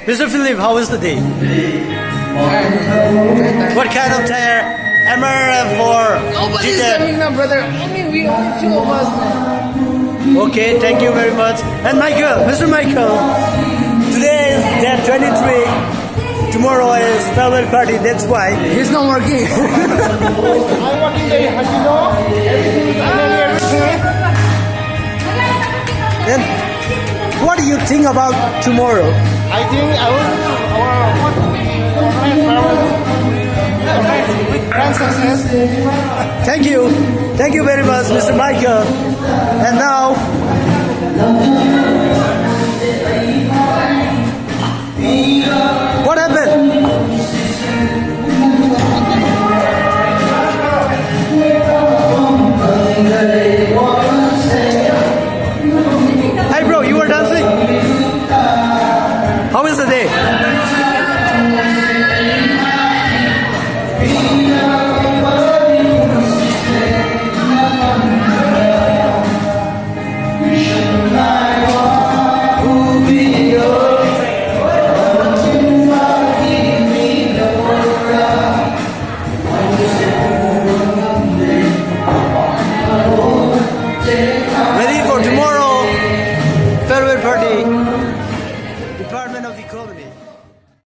Mr. Philip, how was the day? What kind of tire? MRF or Nobody's GTR? coming now, brother. Only we, only few of us, man. Okay, thank you very much. And Michael, Mr. Michael, today is day 23. Tomorrow is farewell party, that's why. He's not working. I'm working very hard, you know. Everything is everything. Then, what do you think about tomorrow? I think I will with grand success. Thank you very much, Mr. Michael. And now,